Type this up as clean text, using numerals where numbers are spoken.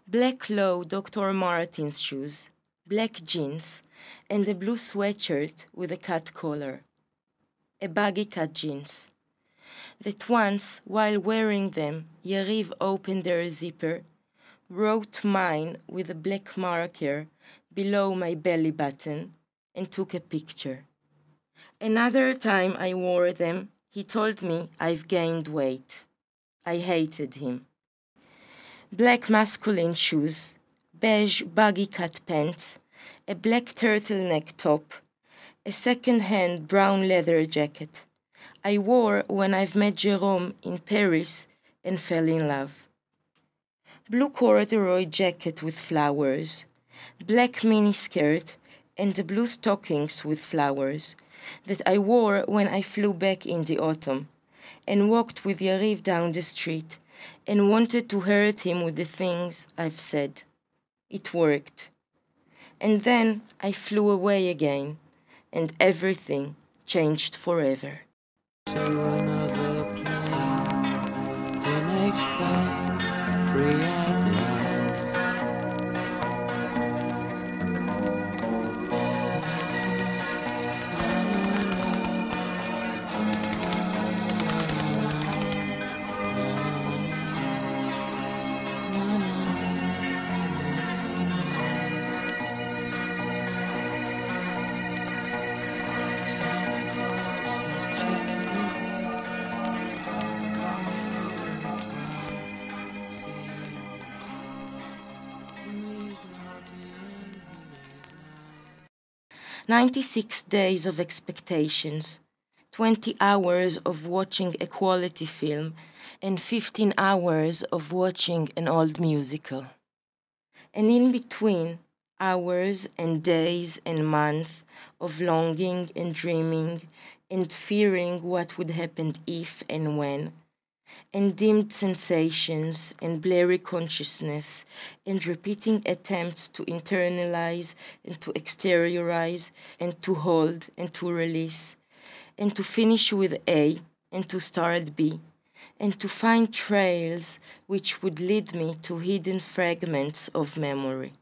black low Dr. Martens shoes, black jeans, and a blue sweatshirt with a cut collar. A baggy cut jeans. That once, while wearing them, Yariv opened their zipper, wrote mine with a black marker below my belly button, and took a picture. Another time I wore them, he told me I've gained weight. I hated him. Black masculine shoes, beige baggy cut pants, a black turtleneck top, a second-hand brown leather jacket. I wore when I've met Jerome in Paris and fell in love. Blue corduroy jacket with flowers, black miniskirt, and the blue stockings with flowers that I wore when I flew back in the autumn and walked with Yariv down the street and wanted to hurt him with the things I've said. It worked. And then I flew away again, and everything changed forever. To another plane, the next plane, free at last. "96 days of expectations, 20 hours of watching a quality film, and 15 hours of watching an old musical. And in between, hours and days and months of longing and dreaming and fearing what would happen if and when, and dimmed sensations and blurry consciousness and repeating attempts to internalize and to exteriorize and to hold and to release and to finish with A and to start B and to find trails which would lead me to hidden fragments of memory.